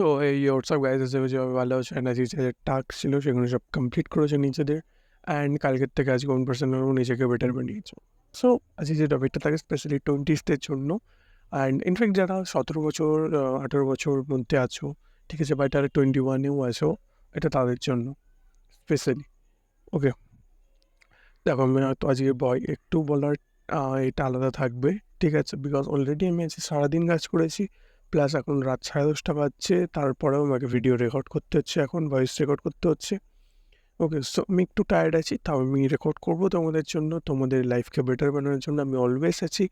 তো এই WhatsApp guys হিসেবে যেভাবে ভালো হচ্ছে এনার্জি যে টাস্ক ছিল সেগুলো সব কমপ্লিট করেছে নিজেদের। অ্যান্ড কালকের থেকে আজকে 1% নিজেকে বেটার বানিয়েছে। সো আজকে যে টপিকটা থাকে স্পেশালি টোয়েন্টিসদের জন্য। অ্যান্ড ইনফ্যাক্ট যারা 17 বছর 18 বছর মধ্যে আছো, ঠিক আছে, বা যারা 21-এও আছো, এটা তাদের জন্য স্পেশালি। ওকে, দেখো আমি হয়তো আজকে একটু বলার এটা আলাদা থাকবে, ঠিক আছে, বিকজ অলরেডি আমি আজকে সারাদিন কাজ করেছি, প্লাস এখন রাত 10:30 বাজছে, তারপরেও আমাকে ভিডিও রেকর্ড করতে হচ্ছে, এখন ভয়েস রেকর্ড করতে হচ্ছে। ওকে, সো আমি একটু টায়ার্ড আছি, তাও আমি রেকর্ড করবো তোমাদের জন্য, তোমাদের লাইফকে বেটার বানানোর জন্য আমি অলওয়েজ আছি।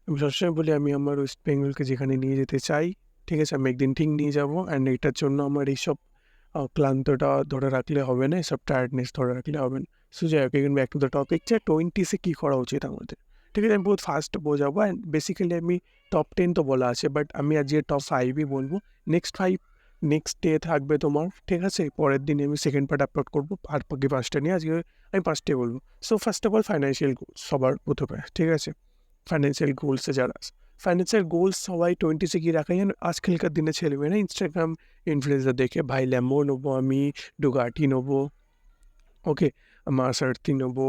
আমি সবসময় বলি আমি আমার ওয়েস্ট বেঙ্গলকে যেখানে নিয়ে যেতে চাই, ঠিক আছে, আমি একদিন ঠিক নিয়ে যাবো। অ্যান্ড এটার জন্য আমার এইসব ক্লান্তটা ধরে রাখলে হবে না, এসব টায়ার্ডনেস ধরে রাখলে হবে না। সো যাই হোক, এখানে ব্যাক টু দ্য টপিক যে টোয়েন্টিসে কী করা উচিত আমাদের, ঠিক আছে। আমি বহুত ফাস্ট বোঝাবো, অ্যান্ড বেসিক্যালি আমি টপ 10 তো বলা আছে, বাট আমি আজকে টপ 5ই বলবো। নেক্সট ডে থাকবে তোমার, ঠিক আছে, পরের দিনে আমি সেকেন্ড পার্ট আপলোড করবো, আর বাকি 5টা নিয়ে আজকে আমি 5টাই বলবো। So first of all financial goals সবার প্রথমে, ঠিক আছে। ফাইন্যান্সিয়াল গোলসে যারা আছে, ফাইন্যান্সিয়াল গোলস সবাই টোয়েন্টিসে কি রাখা জানো? আজকালকার দিনে ছেলেমেয়েরা ইনস্টাগ্রাম ইনফ্লুয়েন্সার দেখে, ভাই ল্যাম্বো নেবো, আমি ডুগাটি নেবো, ওকে, মার্সার্তি নেবো,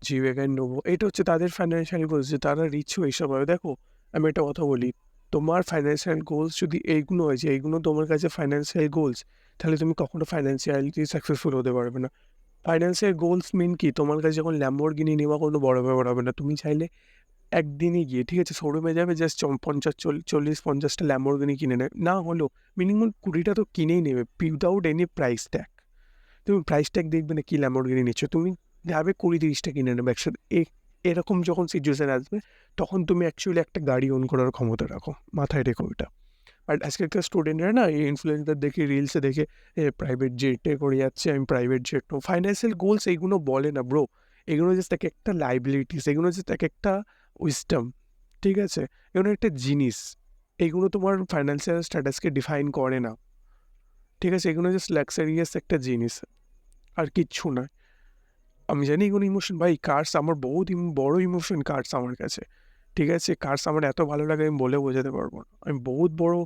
জি ওয়াগন নেবো, এটা হচ্ছে তাদের ফাইন্যান্সিয়াল গোলস, যে তারা রিচ এইসব হবে। দেখো আমি একটা কথা বলি, তোমার ফাইন্যান্সিয়াল গোলস যদি এইগুলো হয়, যে এইগুলো তোমার কাছে ফাইন্যান্সিয়াল গোলস, তাহলে তুমি কখনো ফাইন্যান্সিয়ালি সাকসেসফুল হতে পারবে না। ফাইন্যান্সিয়াল গোলস মিন কি? তোমার কাছে যখন ল্যাম্বরগিনি নেওয়া কোনো বড় ব্যাপার হবে না, তুমি চাইলে একদিনই গিয়ে, ঠিক আছে, শোরুমে যাবে, জাস্ট 40-50টা ল্যাম্বরগিনি কিনে নেবে, না হলেও মিনিমাম 20টা তো কিনেই নেবে উইদাউট এনি প্রাইস ট্যাগ। তুমি প্রাইস ট্যাগ দেখবে না কি ল্যাম্বরগিনি নিচ্ছ, তুমি যাবে 20-30টা কিনে নেবে একসাথে। এরকম যখন সিচুয়েশান আসবে, তখন তুমি অ্যাকচুয়ালি একটা গাড়ি ওন করার ক্ষমতা রাখো, মাথায় রেখো এটা। বাট আজকালকার স্টুডেন্টরা না এই ইনফ্লুয়েন্সার দেখে, রিলসে দেখে প্রাইভেট জেটে করে যাচ্ছে, আমি প্রাইভেট জেট নেবো। ফাইন্যান্সিয়াল গোলস এইগুলো বলে না ব্রো, এগুলো জাস্ট এক একটা লাইবিলিটিস, এগুলো জাস্ট এক একটা উইজডম, ঠিক আছে, এগুলো একটা জিনিস, এইগুলো তোমার ফাইন্যান্সিয়াল স্ট্যাটাসকে ডিফাইন করে না, ঠিক আছে, এগুলো জাস্ট লাক্সারিয়াস একটা জিনিস, আর কিচ্ছু না। আমি জানি এগুলো ইমোশন, ভাই কার্স আমার বহুত বড় ইমোশন, কার্স আমার কাছে, ঠিক আছে, কার্স আমার এত ভালো লাগে আমি বলে বোঝাতে পারবো না, আমি বহুত বড়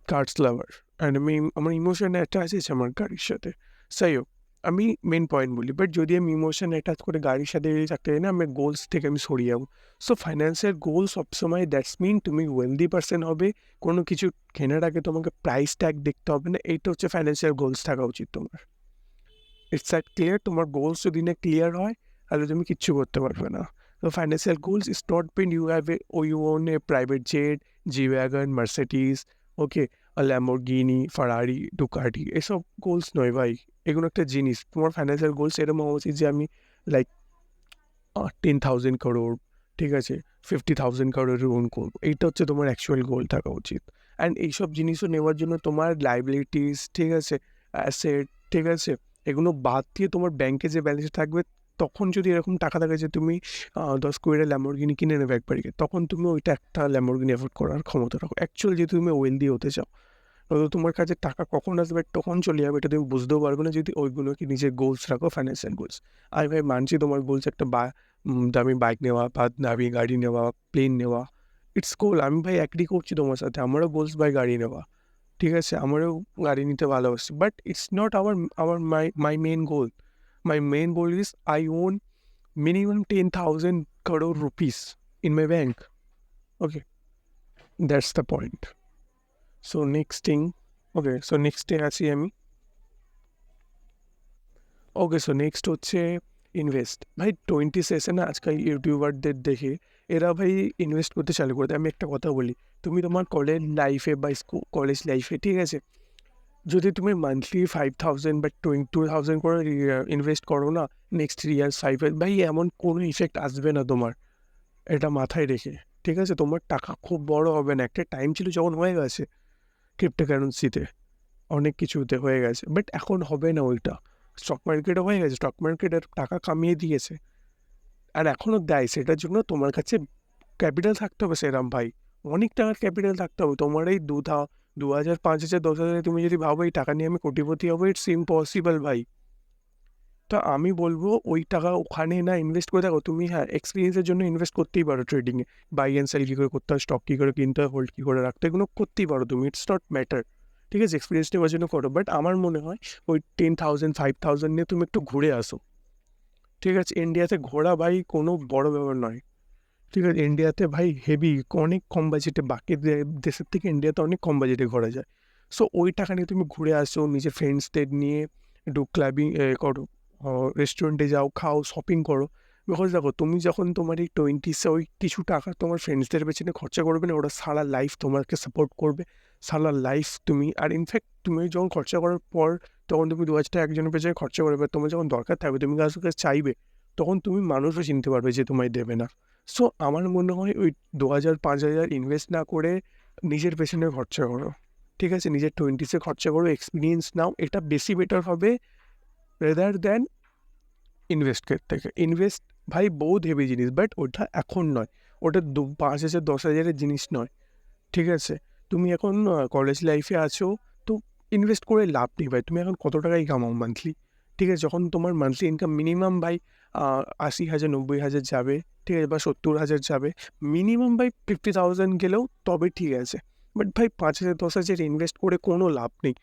কার্স লাভার। অ্যান্ড আমার ইমোশন অ্যাটাচ আছে আমার গাড়ির সাথে। যাই হোক, আমি মেন পয়েন্ট বলি, বাট যদি আমি ইমোশন অ্যাটাচ করে গাড়ির সাথে থাকতে চাই না, আমার গোলস থেকে আমি সরিয়ে যাবো। সো ফাইন্যান্সিয়াল গোল সবসময় দ্যাটস মিন তুমি ওয়েলদি পার্সন হবে, কোনো কিছু কেনার আগে তোমাকে প্রাইস ট্যাগ দেখতে হবে না, এইটা হচ্ছে ফাইন্যান্সিয়াল গোলস থাকা উচিত তোমার। It's that clear? তোমার গোলস যদি না ক্লিয়ার হয়, তাহলে তুমি কিচ্ছু করতে পারবে না। তো financial goals is not been you have a oh you own a private jet, G wagon, Mercedes, okay, Lamborghini, Ferrari, Ducati, এসব গোলস নয় ভাই, এগুলো একটা জিনিস। তোমার ফাইন্যান্সিয়াল গোলস এরকম হওয়া উচিত যে আমি লাইক 10,000 crore, ঠিক আছে, 50,000 crore ওন করবো, এইটা হচ্ছে তোমার অ্যাকচুয়াল গোল থাকা উচিত। অ্যান্ড এইসব জিনিসও নেওয়ার জন্য তোমার লাইবিলিটিস, ঠিক আছে, অ্যাসেট, ঠিক আছে, এগুলো বাদ দিয়ে তোমার ব্যাংকে যে ব্যালেন্স থাকবে, তখন যদি এরকম টাকা থাকে যে তুমি 10 কোটির ল্যাম্বরগিনি কিনে নেবে একবারই, তখন তুমি ওইটা একটা ল্যাম্বরগিনি অ্যাফোর্ড করার ক্ষমতা রাখো অ্যাকচুয়ালি, যদি তুমি ওয়েলদি হতে চাও। নয়তো তোমার কাছে টাকা কখন আসবে তখন চলে যাবে, এটা তুমি বুঝতেও পারবে না যদি ওইগুলোকে নিজের গোলস রাখো, ফাইন্যান্সিয়াল গোলস। আমি ভাই মানছি তোমার গোলস একটা দামি বাইক নেওয়া, বা দামি গাড়ি নেওয়া, প্লেন নেওয়া, ইটস গোল, আমি ভাই অ্যাগ্রি করছি তোমার সাথে, আমারও গোলস বাই গাড়ি নেওয়া, ঠিক আছে, আমারও গাড়ি নিতে ভালোবাসি, but it's not our our my main goal. My main goal is I own minimum 10,000 crore rupees in my bank. Okay, that's the point. So next thing, okay, so next day আছি আমি। ওকে, so next হচ্ছে invest. ভাই twenty session না আজকাল ইউটিউবারদের দেখে এরা ভাই invest করতে চালু করে দেয়। আমি একটা কথা বলি, তুমি তোমার কলেজ লাইফে বা কলেজ লাইফে, ঠিক আছে, যদি তুমি মান্থলি 5,000 বা 2,000 করে ইনভেস্ট করো না, নেক্সট 3 ইয়ার্স 5 ইয়ার, ভাই এমন কোনো ইফেক্ট আসবে না তোমার, এটা মাথায় রেখে, ঠিক আছে, তোমার টাকা খুব বড় হবে না। একটা টাইম ছিল যখন হয়ে গেছে ক্রিপ্টোকারেন্সিতে, অনেক কিছুতে হয়ে গেছে, বাট এখন হবে না ওইটা। স্টক মার্কেটে হয়ে গেছে, স্টক মার্কেটের টাকা কামিয়ে দিয়েছে, আর এখনও দেয়, সেটার জন্য তোমার কাছে ক্যাপিটাল থাকতে হবে সেরাম ভাই, অনেক টাকার ক্যাপিটাল থাকতে হবে তোমার। এই 2,000, 5,000, 10,000 তুমি যদি ভাবো এই টাকা নিয়ে আমি কোটিপতি হবো, ইটস ইম্পসিবল ভাই। তো আমি বলবো ওই টাকা ওখানে না ইনভেস্ট করে থাকো তুমি, হ্যাঁ এক্সপিরিয়েন্সের জন্য ইনভেস্ট করতেই পারো, ট্রেডিংয়ে বাই অ্যান্ড সেল কী করে করতে হয়, স্টক কী করে কিনতে হয়, হোল্ড কী করে রাখতে হয়, এগুলো করতেই পারো তুমি, ইটস নট ম্যাটার, ঠিক আছে? এক্সপিরিয়েন্স নেওয়ার জন্য করো। বাট আমার মনে হয় ওই 10,000 5,000 নিয়ে তুমি একটু ঘুরে আসো। ঠিক আছে? ইন্ডিয়াতে ঘোরা ভাই কোনো বড় ব্যাপার নয়। ঠিক আছে? ইন্ডিয়াতে ভাই হেভি অনেক কম বাজেটে বাকি দেশের থেকে ইন্ডিয়াতে অনেক কম বাজেটে ঘোরা যায়। সো ওই টাকা নিয়ে তুমি ঘুরে আসো, নিজের ফ্রেন্ডসদের নিয়ে একটু ক্লাবিং করো, রেস্টুরেন্টে যাও, খাও, শপিং করো। বিকজ দেখো তুমি যখন তোমার এই 20s ওই কিছু টাকা তোমার ফ্রেন্ডসদের পেছনে খরচা করবে না, ওরা সারা লাইফ তোমাকে সাপোর্ট করবে। সারা লাইফ তুমি আর ইনফ্যাক্ট তুমি যখন খরচা করার পর তখন তুমি ২,০০০ টাকা একজনের পেছনে খরচা করবে, তোমার যখন দরকার থাকবে তুমি কারোর কাছে চাইবে, তখন তুমি মানুষও চিনতে পারবে যে তোমায় দেবে না। সো আমার মনে হয় ওই ২,০০০ ৫,০০০ ইনভেস্ট না করে নিজের পেছনে খরচা করো। ঠিক আছে? নিজের 20s খরচা করো, এক্সপিরিয়েন্স নাও। এটা বেশি বেটার হবে রেদার দ্যান ইনভেস্টের থেকে। ইনভেস্ট ভাই বহুত হেভি জিনিস, বাট ওটা এখন নয়। ওটা ৫,০০০ ১০,০০০ জিনিস নয়। ঠিক আছে? তুমি এখন কলেজ লাইফে আছো, তো ইনভেস্ট করে লাভ নেই ভাই। তুমি এখন কত টাকাই কামাও মান্থলি? ঠিক আছে? যখন তোমার মান্থলি ইনকাম মিনিমাম ভাই ৮০,০০০ ৯০,০০০ যাবে, ঠিক আছে? বা ৭০,০০০ যাবে। মিনিমাম ভাই 50,000 গেলেও তবে ঠিক আছে। বাট ভাই ৫,০০০ ১০,০০০ ইনভেস্ট করে কোনো লাভ নেই।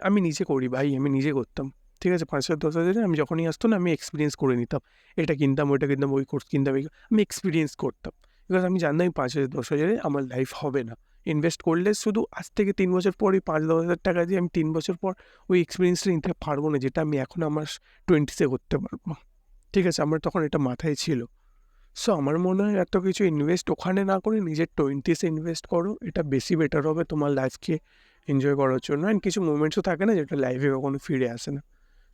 আমি নিজে করি ভাই, আমি নিজে করতাম। ঠিক আছে? ৫,০০০ ১০,০০০ আমি যখনই আসতো না আমি এক্সপিরিয়েন্স করে নিতাম। এটা কিনতাম, ওইটা কিনতাম, ওই কোর্স কিনতাম, আমি এক্সপিরিয়েন্স করতাম। বিকজ আমি জানতাম ৫,০০০ ১০,০০০ আমার লাইফ হবে না। ইনভেস্ট করলে শুধু আজ থেকে ৩ বছর পর ওই ৫,০০০ টাকা দিয়ে আমি ৩ বছর পর ওই এক্সপিরিয়েন্সটা নিতে পারবো না, যেটা আমি এখন আমার 20s করতে পারবো। ঠিক আছে? আমার তখন এটা মাথায় ছিল। সো আমার মনে হয় এত কিছু ইনভেস্ট ওখানে না করে নিজের 20s ইনভেস্ট করো। এটা বেশি বেটার হবে তোমার লাইফকে এনজয় করার জন্য। অ্যান্ড কিছু মোমেন্টসও থাকে না যেটা লাইফে কখনো ফিরে আসে না।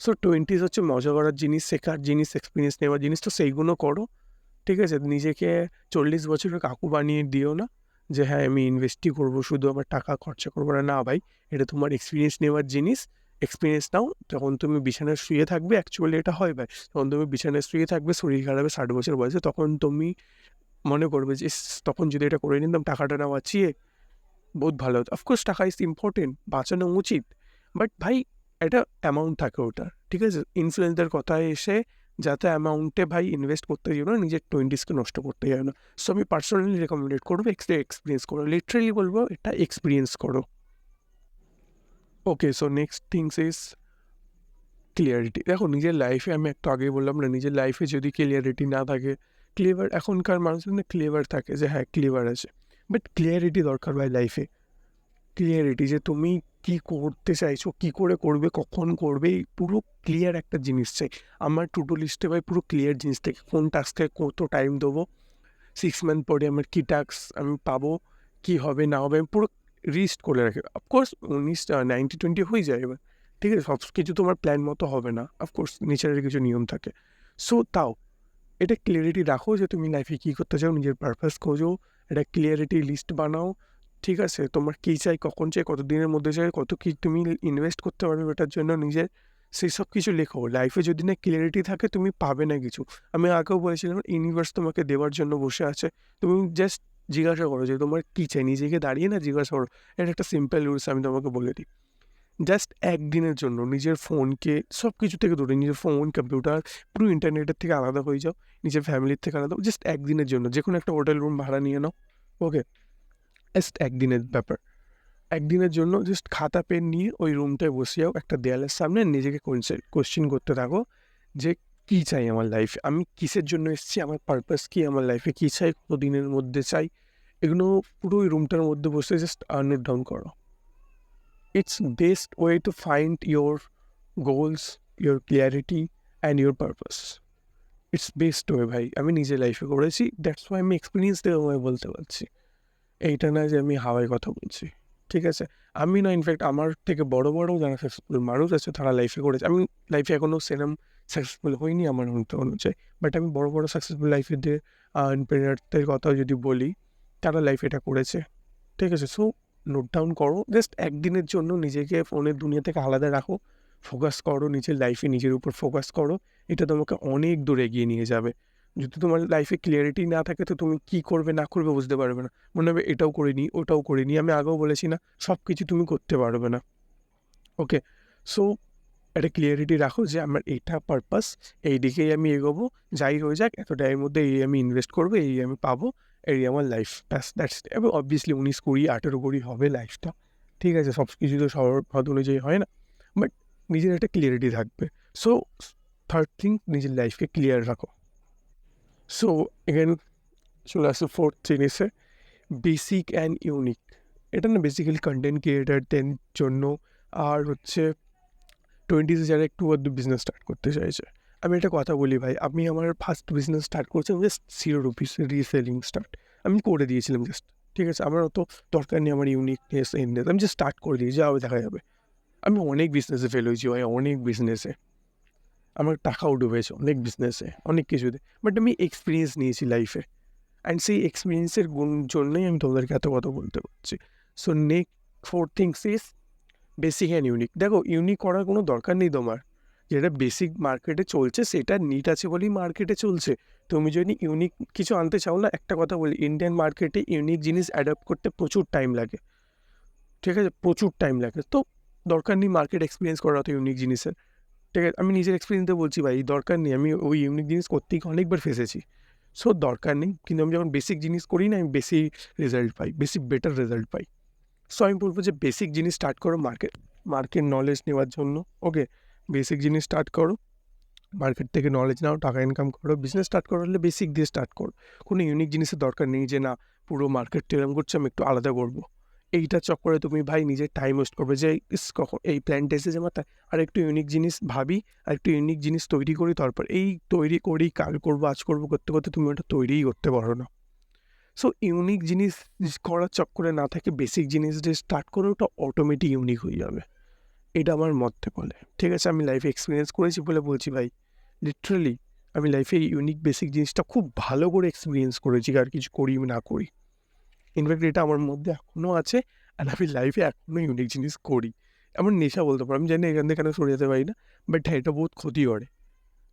সো 20s হচ্ছে মজা করার জিনিস, শেখার জিনিস, এক্সপিরিয়েন্স নেওয়ার জিনিস। তো সেইগুলো করো। ঠিক আছে? নিজেকে ৪০ বছরের কাকু বানিয়ে দিও না যে হ্যাঁ, আমি ইনভেস্টই করবো, শুধু আমার টাকা খরচা করবো না। না ভাই, এটা তোমার এক্সপিরিয়েন্স নেওয়ার জিনিস। এক্সপিরিয়েন্স নাও। যখন তুমি বিছানায় শুয়ে থাকবে, অ্যাকচুয়ালি এটা হয় ভাই। যখন তুমি বিছানায় শুয়ে থাকবে, শরীর খারাপ হবে ৬০ বছর বয়সে, তখন তুমি মনে করবে যে ইস! তখন যদি এটা করে নিতাম টাকাটা না বাঁচিয়ে, বহুত ভালো হতো। অফকোর্স টাকা ইজ ইম্পর্টেন্ট, বাঁচানো উচিত। বাট ভাই একটা অ্যামাউন্ট থাকে ওটার। ঠিক আছে? ইনফ্লুয়েন্সদের কথায় এসে যাতে অ্যামাউন্টে ভাই ইনভেস্ট করতে যেও না, নিজের 20sকে নষ্ট করতে যাও না। সো আমি পার্সোনালি রেকমেন্ডেড করবো এক্সপিরিয়েন্স করো। লিটারালি বলবো এটা এক্সপিরিয়েন্স করো। Okay, so next things is clarity. দেখো নিজের লাইফে আমি একটু আগেই বললাম না, নিজের লাইফে যদি ক্লিয়ারিটি না থাকে, এখনকার মানুষজন না ক্লেভার থাকে যে হ্যাঁ ক্লেভার আছে। বাট ক্লিয়ারিটি দরকার ভাই লাইফে। ক্লিয়ারিটি যে তুমি কী করতে চাইছো, কী করে করবে, কখন করবে, এই পুরো ক্লিয়ার একটা জিনিস চাই। আমার টু ডু লিস্টে ভাই পুরো ক্লিয়ার জিনিস থাকে। কোন টাস্কে কত টাইম দেবো, 6 মান্থ পরে আমার কী টাস্ক আমি পাবো, কী হবে না হবে, আমি পুরো লিস্ট করে রাখি। অফকোর্স 90-20 হয়ে যায় এবার। ঠিক আছে? সব কিছু তোমার প্ল্যান মতো হবে না। অফকোর্স নেচারের কিছু নিয়ম থাকে। সো তাও এটা ক্লিয়ারিটি রাখো যে তুমি লাইফে কী করতে চাও, নিজের পারপাস খোঁজো, একটা ক্লিয়ারিটি লিস্ট বানাও। ঠিক আছে? তোমার কী চাই, কখন চাই, কত দিনের মধ্যে চাই, কত কী তুমি ইনভেস্ট করতে পারবে ওটার জন্য নিজের, সেই সব কিছু লেখো। লাইফে যদি না ক্লিয়ারিটি থাকে তুমি পাবে না কিছু। আমি আগেও বলেছিলাম ইউনিভার্স তোমাকে দেওয়ার জন্য বসে আছে। তুমি জাস্ট জিজ্ঞাসা করো যে তোমার কী চাই, নিজেকে দাঁড়িয়ে না জিজ্ঞাসা করো। এটা একটা সিম্পল রুলস আমি তোমাকে বলে দিই। জাস্ট একদিনের জন্য নিজের ফোনকে সব কিছু থেকে দূরে, নিজের ফোন, কম্পিউটার, পুরো ইন্টারনেটের থেকে আলাদা হয়ে যাও। নিজের ফ্যামিলির থেকে আলাদা জাস্ট একদিনের জন্য যেকোনো একটা হোটেল রুম ভাড়া নিয়ে নাও। ওকে? জাস্ট একদিনের ব্যাপার। একদিনের জন্য জাস্ট খাতা পেন নিয়ে ওই রুমটায় বসে যাও একটা দেয়ালের সামনে, নিজেকে কোয়েশ্চেন করতে থাকো যে কী চাই আমার লাইফে, আমি কিসের জন্য এসেছি, আমার পারপাস কী, আমার লাইফে কী চাই, কত দিনের মধ্যে চাই, এগুলো পুরো ওই রুমটার মধ্যে বসে জাস্ট নোট ডাউন করো। It's best way to find your goals, your clarity and your purpose. It's best way ভাই। আমি নিজের লাইফে করেছি। দ্যাটস ওয়াই আমি এক্সপিরিয়েন্স থেকে তোমায় বলতে পারছি। এইটা না যে আমি হাওয়ায় কথা বলছি। ঠিক আছে? আমি না ইনফ্যাক্ট আমার থেকে বড় যারা সাকসেসফুল মানুষ আছে তারা লাইফে করেছে। আমি লাইফে এখনও সেরকম সাকসেসফুল হইনি আমার অনুযায়ী। বাট আমি বড় সাকসেসফুল লাইফের যে এন্টারপ্রেনারদের কথা যদি বলি, তারা লাইফে এটা করেছে। ঠিক আছে? সো নোট ডাউন করো। জাস্ট একদিনের জন্য নিজেকে ফোনের দুনিয়া থেকে আলাদা রাখো। ফোকাস করো নিজের লাইফে, নিজের উপর ফোকাস করো। এটা তোমাকে অনেক দূর এগিয়ে নিয়ে যাবে। যদি তোমার লাইফে ক্লিয়ারিটি না থাকে তো তুমি কী করবে না করবে বুঝতে পারবে না। মনে হবে এটাও করিনি, ওটাও করিনি। আমি আগেও বলেছি না, সব কিছু তুমি করতে পারবে না। ওকে? সো একটা ক্লিয়ারিটি রাখো যে আমার এইটা পারপাস, এই দিকেই আমি এগোবো। যাই হয়ে যাক এত টাইমের মধ্যে এই আমি ইনভেস্ট করবো, এই আমি পাবো, এই আমার লাইফ। ব্যাস দ্যাটস ইট। এবং অবভিয়াসলি 19, 20, 18 হবে লাইফটা। ঠিক আছে? সব কিছু তো সবার মত অনুযায়ী হয় না। বাট নিজের একটা ক্লিয়ারিটি থাকবে। সো থার্ড থিং, নিজের লাইফকে ক্লিয়ার রাখো। সো এগেন চলে আসছে ফোর্থ জিনিসে, বেসিক অ্যান্ড ইউনিক। এটা না বেসিক্যালি কন্টেন্ট ক্রিয়েটারদের জন্য, আর হচ্ছে 20s যারা একটু আধটু বিজনেস স্টার্ট করতে চাইছে। আমি একটা কথা বলি ভাই, আমি আমার ফার্স্ট বিজনেস স্টার্ট করেছিলাম জাস্ট 0 রুপিস রিসেলিং স্টার্ট। আমি করে দিয়েছিলাম জাস্ট। ঠিক আছে? আমার অত দরকার নেই আমার ইউনিকনেস এননেস। আমি জাস্ট স্টার্ট করে দিয়েছি, যা হবে দেখা যাবে। আমি অনেক বিজনেসে ফেল হয়েছি ভাই, অনেক বিজনেসে। আমার টাকাও ডুবেছে অনেক বিজনেসে, অনেক কিছুতে। বাট আমি এক্সপিরিয়েন্স নিয়েছি লাইফে। অ্যান্ড সেই এক্সপিরিয়েন্সের জন্যই আমি তোমাদেরকে এত কথা বলতে পারছি। So fourth things is basic and unique. দেখো, ইউনিক করার কোনো দরকার নেই তোমার। যেটা বেসিক মার্কেটে চলছে সেটা নিট আছে বলেই মার্কেটে চলছে। তুমি যদি ইউনিক কিছু আনতে চাও না, একটা কথা বলি, ইন্ডিয়ান মার্কেটে ইউনিক জিনিস অ্যাডাপ্ট করতে প্রচুর টাইম লাগে। ঠিক আছে? প্রচুর টাইম লাগে। তো দরকার নেই মার্কেট এক্সপিরিয়েন্স করা অত ইউনিক জিনিসের। ঠিক আছে? আমি নিজের এক্সপিরিয়েন্সে বলছি ভাই, দরকার নেই। আমি ওই ইউনিক জিনিস করতে গিয়ে অনেকবার ফেঁসেছি। সো দরকার নেই। কিন্তু আমি যখন বেসিক জিনিস করি না, আমি বেশি রেজাল্ট পাই, বেশি বেটার রেজাল্ট পাই। সো আমি বলবো যে বেসিক জিনিস স্টার্ট করো মার্কেট নলেজ নেওয়ার জন্য। ওকে? বেসিক জিনিস স্টার্ট করো, মার্কেট থেকে নলেজ নাও, টাকা ইনকাম করো। বিজনেস স্টার্ট করা হলে বেসিক দিয়ে স্টার্ট করো। কোনো ইউনিক জিনিসের দরকার নেই যে না পুরো মার্কেট এরকম করছে আমি একটু আলাদা করবো। এইটার চক্করে তুমি ভাই নিজের টাইম ওয়েস্ট করবে যে কখন এই প্ল্যানটা এসেছে মাথায়, আর একটু ইউনিক জিনিস ভাবি, আর একটু ইউনিক জিনিস তৈরি করি, তারপর এই তৈরি করি, কাল করবো, আজ করবো করতে করতে তুমি ওটা তৈরিই করতে পারো না। সো ইউনিক জিনিস করার চক্করে না থাকে বেসিক জিনিস দিয়ে স্টার্ট করে, ওটা অটোমেটিক ইউনিক হয়ে যাবে। এটা আমার মতে বলে। ঠিক আছে? আমি লাইফে এক্সপিরিয়েন্স করেছি বলে বলছি ভাই। লিটারালি আমি লাইফে এই ইউনিক বেসিক জিনিসটা খুব ভালো করে এক্সপিরিয়েন্স করেছি, আর কিছু করি না করি। ইনফ্যাক্ট এটা আমার মধ্যে এখনও আছে, আর আমি লাইফে এখনও ইউনিক জিনিস করি। আমার নেশা বলতে পারো। আমি জানি না এখান থেকে কেন সরে যেতে পারি না, বাট হ্যাঁ, এটা বহুত ক্ষতি করে।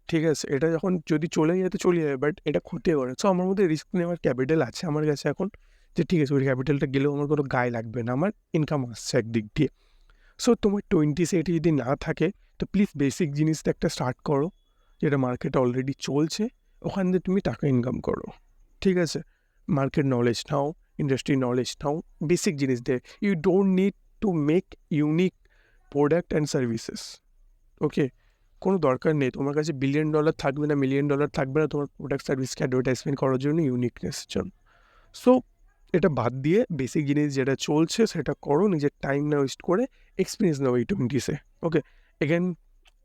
ঠিক আছে? এটা যখন যদি চলে যায় তো চলে যাবে, বাট এটা ক্ষতি করে। সো আমার মধ্যে রিস্ক নেওয়ার ক্যাপিটাল আছে আমার কাছে এখন, যে ঠিক আছে ওই ক্যাপিটালটা গেলেও আমার কোনো গায়ে লাগবে না, আমার ইনকাম আসছে একদিক দিয়ে। সো তোমার 20s এটি যদি না থাকে তো প্লিজ বেসিক জিনিসটা একটা স্টার্ট করো, যেটা মার্কেটে অলরেডি চলছে, ওখান দিয়ে তুমি টাকা ইনকাম করো। ঠিক আছে? মার্কেট নলেজ নাও, ইন্ডাস্ট্রি নলেজ নাও, বেসিক জিনিস দিয়ে। You don't need to make unique product and services. Okay? কোনো দরকার নেই, তোমার কাছে $1 বিলিয়ন থাকবে না, $1 মিলিয়ন থাকবে না তোমার প্রোডাক্ট সার্ভিসকে অ্যাডভার্টাইজমেন্ট করার জন্য, ইউনিকনেসের জন্য। সো এটা বাদ দিয়ে বেসিক জিনিস যেটা চলছে সেটা করো, নিজের টাইম না ওয়েস্ট করে। এক্সপিরিয়েন্স নাও এই 20s-এ। ওকে? এগেন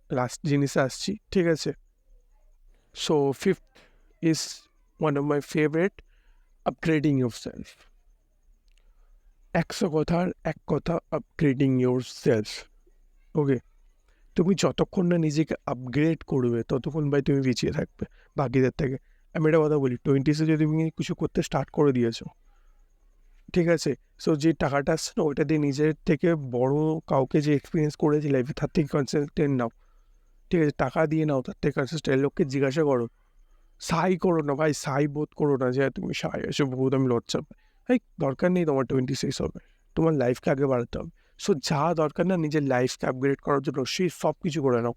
লাস্ট জিনিসে আসছি। ঠিক আছে? So fifth is one of my favourite, upgrading your self. 100 কথার এক কথা, আপগ্রেডিং ইউর সেলফ। ওকে? তুমি যতক্ষণ না নিজেকে আপগ্রেড করবে ততক্ষণ ভাই তুমি পিছিয়ে থাকবে বাকিদের থেকে। আমি একটা কথা বলি, 20s-এ যদি তুমি কিছু করতে স্টার্ট করে দিয়েছো, ঠিক আছে? সো যে টাকাটা আসছে না, ওইটা দিয়ে নিজের থেকে বড় কাউকে যে এক্সপিরিয়েন্স করেছে লাইফে তার থেকে কনসালটেন্ট নাও। ঠিক আছে? টাকা দিয়ে নাও, তার থেকে কনসালটেন্ট লোককে জিজ্ঞাসা করো। সাই করো না ভাই, সাই বোধ করো না যে তুমি সাই এসে বহুত আমি লজ্জা পাই। ভাই দরকার নেই তোমার 26 হবে, তোমার লাইফকে আগে বাড়াতে হবে। সো যা দরকার না নিজের লাইফকে আপগ্রেড করার জন্য সেই সব কিছু করে নাও।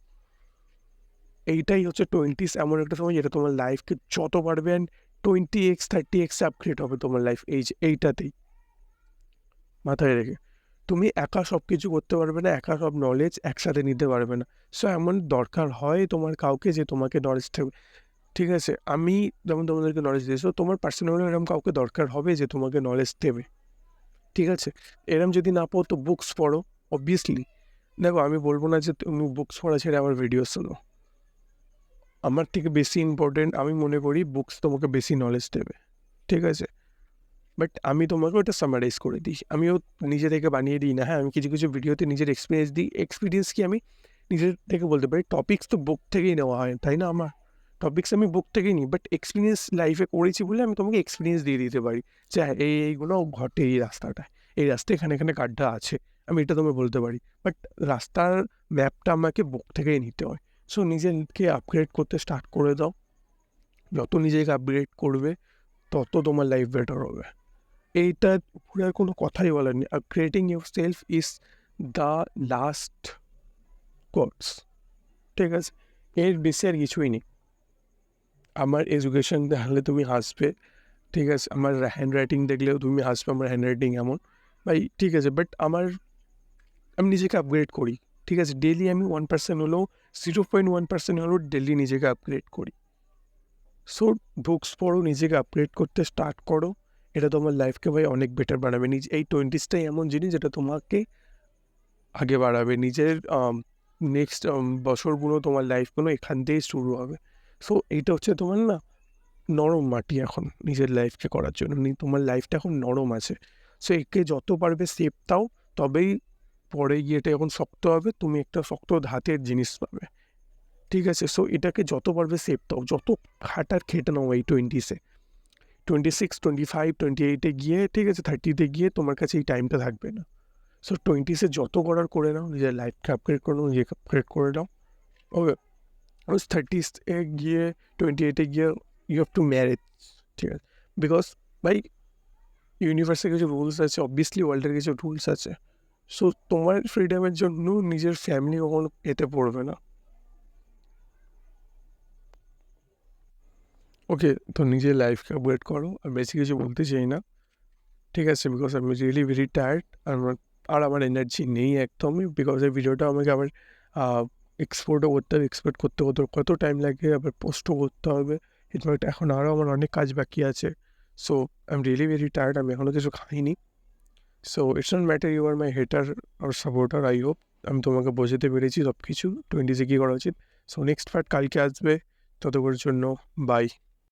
এইটাই হচ্ছে 20s, এমন একটা সময় যেটা তোমার লাইফকে যত পারবেন 20x 30x আপগ্রেড হবে তোমার লাইফ এইটাতেই। মাথায় রেখে তুমি একা সব কিছু করতে পারবে না, একা সব নলেজ একসাথে নিতে পারবে না। সো এমন দরকার হয় তোমার কাউকে যে তোমাকে নলেজ দেবে। ঠিক আছে? আমি যেমন তোমাদেরকে নলেজ দিয়েছি, তোমার পার্সোনালি এরকম কাউকে দরকার হবে যে তোমাকে নলেজ দেবে। ঠিক আছে? এরম যদি না পাও তো বুকস পড়ো, অবভিয়াসলি। দেখো, আমি বলবো না যে তুমি বুকস পড়া ছেড়ে আমার ভিডিও শোনো। আমার থেকে বেশি ইম্পর্টেন্ট আমি মনে করি বুকস তোমাকে বেশি নলেজ দেবে। ঠিক আছে? বাট আমি তোমাকে ওটা সামারাইজ করে দিই। আমিও নিজে থেকে বানিয়ে দিই না। হ্যাঁ, আমি কিছু কিছু ভিডিওতে নিজের এক্সপিরিয়েন্স দিই। এক্সপিরিয়েন্স কি আমি নিজের থেকে বলতে পারি। টপিক্স তো বুক থেকেই নেওয়া হয়, তাই না? আমার টপিক্স আমি বুক থেকেই নিই, বাট এক্সপিরিয়েন্স লাইফে করেছি বলে আমি তোমাকে এক্সপিরিয়েন্স দিয়ে দিতে পারি যে হ্যাঁ, এইগুলো ঘটে এই রাস্তাটায়, এই রাস্তায় এখানে এখানে গাড্ডা আছে, আমি এটা তোমায় বলতে পারি। বাট রাস্তার ম্যাপটা আমাকে বুক থেকেই নিতে হয়। সো নিজেকে আপগ্রেড করতে স্টার্ট করে দাও। যত নিজেকে আপগ্রেড করবে তত তোমার লাইফ বেটার হবে। এইটার উপরে আর কোনো কথাই বলার নেই। Upgrading your self is the last course. ঠিক আছে? এর বেশি আর কিছুই নেই। আমার এডুকেশন দেখলে তুমি হাসবে। ঠিক আছে? আমার হ্যান্ড রাইটিং দেখলেও তুমি হাসবে, আমার হ্যান্ড রাইটিং এমন। ভাই ঠিক আছে, বাট আমার আমি নিজেকে আপগ্রেড করি, ঠিক আছে? ডেইলি আমি 1% হলেও 0.1% হলেও ডেইলি নিজেকে আপগ্রেড করি। সো বুকস পড়ো, নিজেকে আপগ্রেড করতে স্টার্ট করো। এটা তোমার লাইফকে ভাই অনেক বেটার বানাবে। এই 20sটাই এমন জিনিস যেটা তোমাকে আগে বাড়াবে। নিজের নেক্সট বছরগুলো, তোমার লাইফগুলো এখান থেকেই শুরু হবে। সো এইটা হচ্ছে তোমার না নরম মাটি এখন নিজের লাইফকে করার জন্য। তোমার লাইফটা এখন নরম আছে। সো একে যত পারবে শেপ দাও, তবেই পরে গিয়ে এটা যখন শক্ত হবে, তুমি একটা শক্ত ধাতের জিনিস পাবে, ঠিক আছে? সো এটাকে যত পারবে শেপ দাও, যত খাটার খেটে নাও এই 20-এ, 26, 25, 28-এ গিয়ে, ঠিক আছে, 30-তে গিয়ে তোমার কাছে এই টাইমটা থাকবে না। সো 20-এ যত করার করে নাও, নিজের লাইফকে আপগ্রেড করে নাও, নিজেকে আপগ্রেড করে নাও। ওকে, 30-এ গিয়ে, 28-এ গিয়ে ইউ হ্যাভ টু ম্যারেজ, ঠিক আছে? বিকজ ভাই ইউনিভার্সের কিছু রুলস আছে, অবভিয়াসলি ওয়ার্ল্ডের কিছু রুলস আছে। সো তোমার ফ্রিডমের জন্য নিজের ফ্যামিলি কখনো এতে পড়বে না। ওকে, তো নিজের লাইফকে আপগ্রেড করো। আর বেশি কিছু বলতে চাই না, ঠিক আছে? বিকজ আমি রিয়েলি ভেরি টায়ার্ড। আমার এনার্জি নেই একদমই, বিকজ এই ভিডিওটা আমাকে আবার এক্সপোর্টও করতে হবে, এক্সপোর্ট করতে হতো কত টাইম লাগে, আবার পোস্টও করতে হবে। ইনফ্যাক্ট এখন আরও আমার অনেক কাজ বাকি আছে। So I am really very tired. আমি এখনও কিছু খাইনি। So it's not matter you are my hater আর সাপোর্টার, আই হোপ আমি তোমাকে বোঝাতে পেরেছি সব কিছু 20-এ কী করা উচিত। সো নেক্সট পার্ট কালকে আসবে, ততক্ষণের জন্য বাই।